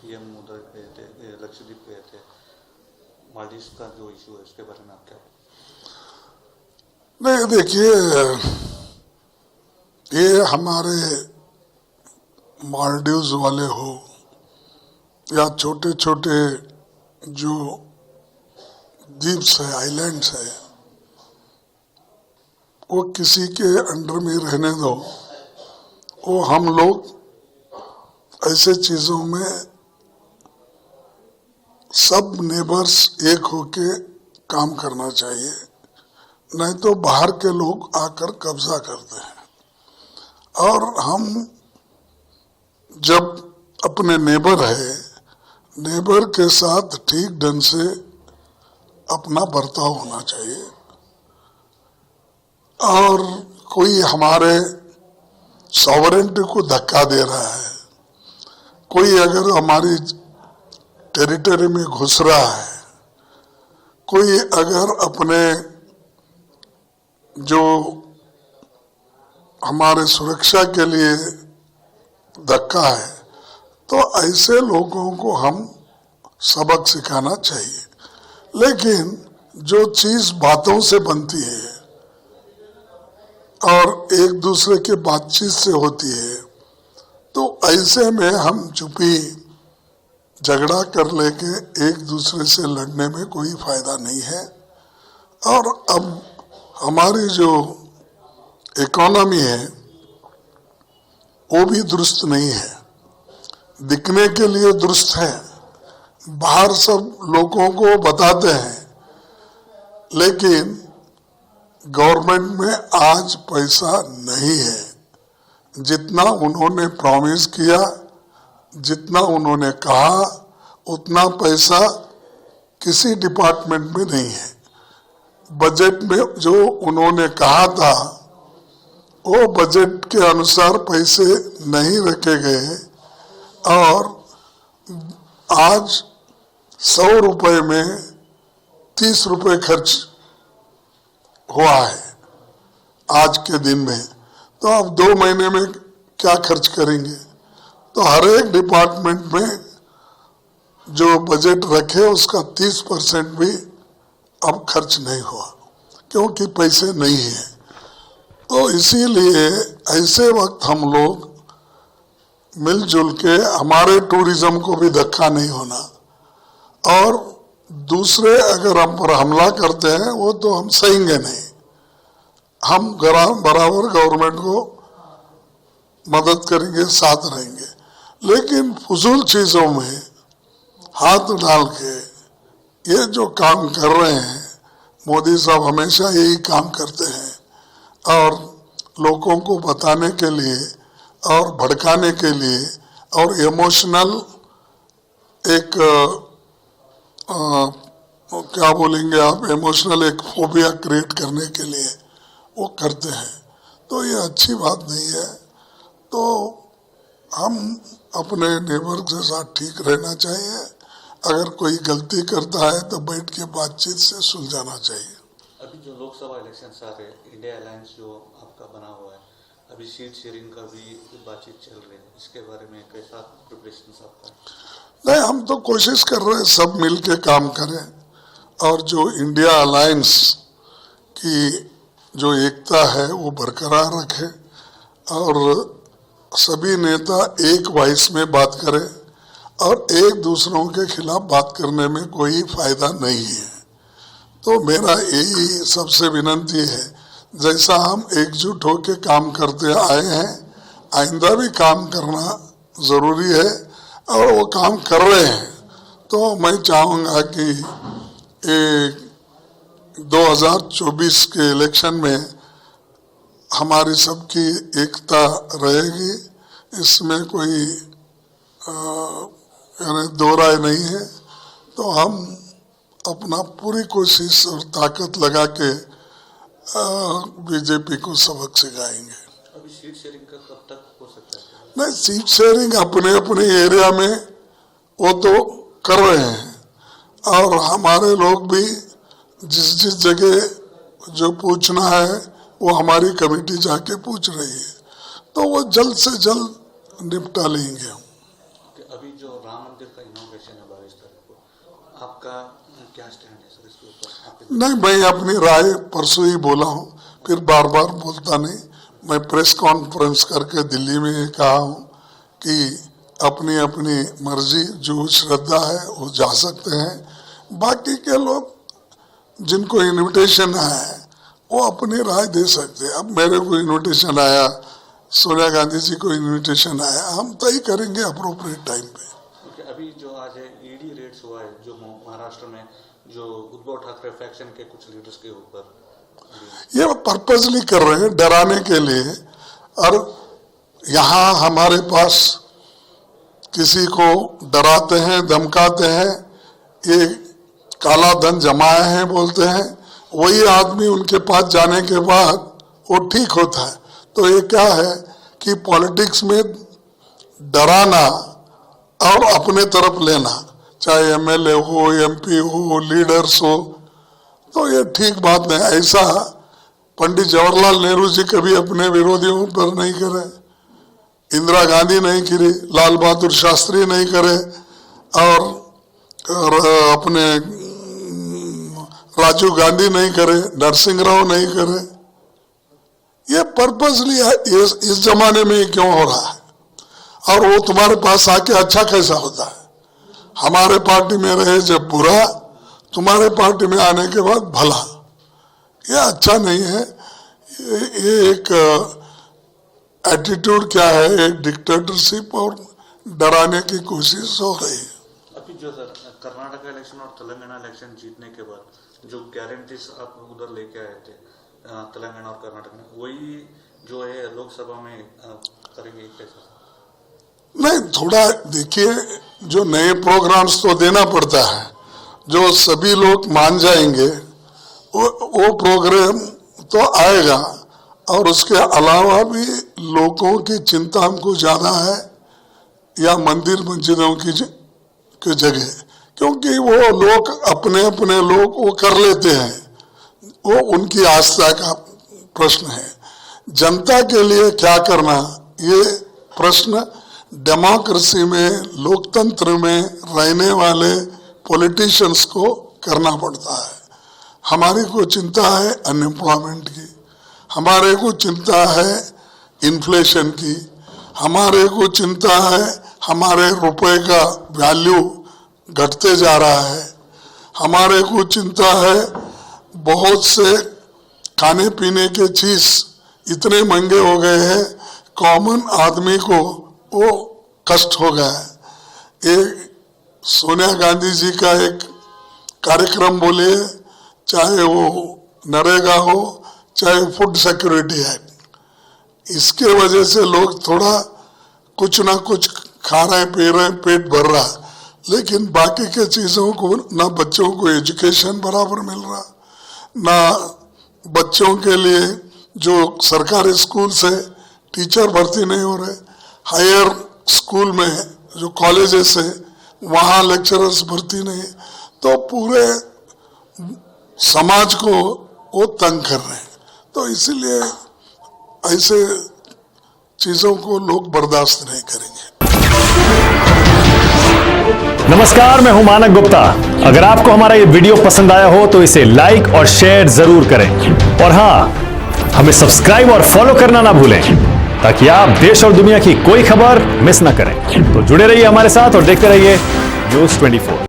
PM Modi गए थे, लक्षद्वीप गए थे, मालदीव का जो इशू है उसके बारे में आप क्या? नहीं, देखिए, ये हमारे मालदीव्स वाले हो या छोटे छोटे जो द्वीप्स है, आइलैंड्स है, वो किसी के अंडर में रहने दो। वो हम लोग ऐसे चीजों में सब नेबर्स एक होके काम करना चाहिए, नहीं तो बाहर के लोग आकर कब्जा करते हैं। और हम जब अपने नेबर है, नेबर के साथ ठीक ढंग से अपना बर्ताव होना चाहिए। और कोई हमारे सॉवरेंटी को धक्का दे रहा है, कोई अगर हमारी टेरिटरी में घुस रहा है, कोई अगर अपने जो हमारे सुरक्षा के लिए धक्का है, तो ऐसे लोगों को हम सबक सिखाना चाहिए। लेकिन जो चीज बातों से बनती है और एक दूसरे के बातचीत से होती है, तो ऐसे में हम चुपी झगड़ा कर लेके एक दूसरे से लड़ने में कोई फायदा नहीं है। और अब हमारी जो इकोनॉमी है वो भी दुरुस्त नहीं है, दिखने के लिए दुरुस्त है, बाहर सब लोगों को बताते हैं, लेकिन गवर्नमेंट में आज पैसा नहीं है। जितना उन्होंने प्रॉमिस किया, जितना उन्होंने कहा, उतना पैसा किसी डिपार्टमेंट में नहीं है। बजट में जो उन्होंने कहा था वो बजट के अनुसार पैसे नहीं रखे गए, और आज 100 रुपए में 30 रुपए खर्च हुआ है आज के दिन में। तो अब 2 महीने में क्या खर्च करेंगे? तो हर एक डिपार्टमेंट में जो बजट रखे उसका 30% भी अब खर्च नहीं हुआ, क्योंकि पैसे नहीं है। तो इसीलिए ऐसे वक्त हम लोग मिलजुल के, हमारे टूरिज्म को भी धक्का नहीं होना, और दूसरे अगर हम पर हमला करते हैं वो तो हम सहेंगे नहीं। हम बराबर गवर्नमेंट को मदद करेंगे, साथ रहेंगे। लेकिन फजूल चीजों में हाथ डाल के ये जो काम कर रहे हैं, मोदी साहब हमेशा यही काम करते हैं, और लोगों को बताने के लिए और भड़काने के लिए और इमोशनल एक क्या बोलेंगे आप, इमोशनल एक फोबिया क्रिएट करने के लिए वो करते हैं। तो ये अच्छी बात नहीं है। तो हम अपने नेबर के साथ ठीक रहना चाहिए। अगर कोई गलती करता है तो बैठ के बातचीत से सुलझाना चाहिए। अभी जो लोकसभा इलेक्शन आ रहे हैं, इंडिया अलायंस जो आपका बना हुआ है, अभी सीट शेयरिंग का भी बातचीत चल रही है, इसके बारे में कैसा प्रिपरेशन आपका? नहीं, हम तो कोशिश कर रहे हैं सब मिल के काम करें, और जो इंडिया अलायंस की जो एकता है वो बरकरार रखें, और सभी नेता एक वॉइस में बात करें, और एक दूसरों के खिलाफ बात करने में कोई फायदा नहीं है। तो मेरा यही सबसे विनती है, जैसा हम एकजुट होकर काम करते आए हैं, आइंदा भी काम करना जरूरी है, और वो काम कर रहे हैं। तो मैं चाहूँगा कि 2024 के इलेक्शन में हमारी सबकी एकता रहेगी, इसमें कोई यानी दो राय नहीं है। तो हम अपना पूरी कोशिश और ताकत लगा के बीजेपी को सबक सिखाएंगे। अभी सीट शेयरिंग का कब तक हो सकता है? नहीं, सीट शेयरिंग अपने अपने एरिया में वो तो कर रहे हैं, और हमारे लोग भी जिस जिस जगह जो पूछना है वो हमारी कमेटी जाके पूछ रही है, तो वो जल्द से जल्द निपटा लेंगे हम। अभी जो राम मंदिर का इनॉग्रेशन है 22 तारीख को, आपका क्या स्टैंड है सर इसके ऊपर? नहीं, मैं अपनी राय परसों ही बोला हूँ, फिर बार बार बोलता नहीं। मैं प्रेस कॉन्फ्रेंस करके दिल्ली में ये कहा हूँ कि अपनी अपनी मर्जी, जो श्रद्धा है वो जा सकते हैं। बाकी के लोग जिनको इनविटेशन आया है वो अपनी राय दे सकते हैं। अब मेरे को इनविटेशन आया, सोनिया गांधी जी को इनविटेशन आया, हम तय करेंगे अप्रोप्रिएट टाइम पे। अभी जो आज ईडी रेड्स हुआ है जो महाराष्ट्र में, जो उद्धव ठाकरे फैक्शन के कुछ लीडर्स के ऊपर, ये पर्पसली कर रहे हैं डराने के लिए। और यहाँ हमारे पास किसी को डराते हैं, धमकाते हैं, ये काला धन जमाए हैं बोलते हैं, वही आदमी उनके पास जाने के बाद वो ठीक होता है। तो ये क्या है कि पॉलिटिक्स में डराना और अपने तरफ लेना, चाहे एमएलए हो, एमपी हो, लीडर्स हो, तो ये ठीक बात नहीं। ऐसा पंडित जवाहरलाल नेहरू जी कभी अपने विरोधियों पर नहीं करे, इंदिरा गांधी नहीं करी, लाल बहादुर शास्त्री नहीं करे, और अपने राजीव गांधी नहीं करे, नरसिंह राव नहीं करे। ये पर्पसली है। इस जमाने में क्यों हो रहा है? और वो तुम्हारे पास आके अच्छा कैसा होता है? हमारे पार्टी में रहे जब बुरा, तुम्हारे पार्टी में आने के बाद भला, ये अच्छा नहीं है। ये एक एटीट्यूड क्या है, एक डिक्टेटरशिप और डराने की कोशिश हो रही है। अभी जो सर कर्नाटक इलेक्शन और तेलंगाना इलेक्शन जीतने के बाद जो गारंटीज आप उधर लेके आए थे तेलंगाना और कर्नाटक में, वही जो है लोकसभा में करेंगे कैसा? नहीं, थोड़ा देखिए, जो नए प्रोग्राम्स तो देना पड़ता है, जो सभी लोग मान जाएंगे वो प्रोग्राम तो आएगा। और उसके अलावा भी लोगों की चिंता हमको ज्यादा है या मंदिर मस्जिदों की जगह, क्योंकि वो लोग अपने अपने लोग वो कर लेते हैं, वो उनकी आस्था का प्रश्न है। जनता के लिए क्या करना, ये प्रश्न डेमोक्रेसी में, लोकतंत्र में रहने वाले पॉलिटिशियंस को करना पड़ता है। हमारी को चिंता है अनएम्प्लॉयमेंट की, हमारे को चिंता है इन्फ्लेशन की, हमारे को चिंता है हमारे रुपए का वैल्यू घटते जा रहा है, हमारे को चिंता है बहुत से खाने पीने के चीज इतने महंगे हो गए हैं, कॉमन आदमी को वो कष्ट हो गया है। एक सोनिया गांधी जी का एक कार्यक्रम बोलिए, चाहे वो नरेगा हो, चाहे फूड सिक्योरिटी एक्ट, इसके वजह से लोग थोड़ा कुछ ना कुछ खा रहे पी रहे, पेट भर रहा, लेकिन बाकी के चीजों को ना बच्चों को एजुकेशन बराबर मिल रहा, ना बच्चों के लिए जो सरकारी स्कूल से टीचर भर्ती नहीं हो रहे, हायर स्कूल में जो कॉलेजेस है वहाँ लेक्चरर्स भर्ती नहीं, तो पूरे समाज को वो तंग कर रहे हैं। तो इसीलिए ऐसे चीजों को लोग बर्दाश्त नहीं करेंगे। नमस्कार, मैं हूं मानक गुप्ता। अगर आपको हमारा ये वीडियो पसंद आया हो तो इसे लाइक और शेयर जरूर करें, और हां, हमें सब्सक्राइब और फॉलो करना ना भूलें ताकि आप देश और दुनिया की कोई खबर मिस ना करें। तो जुड़े रहिए हमारे साथ और देखते रहिए न्यूज़ 24।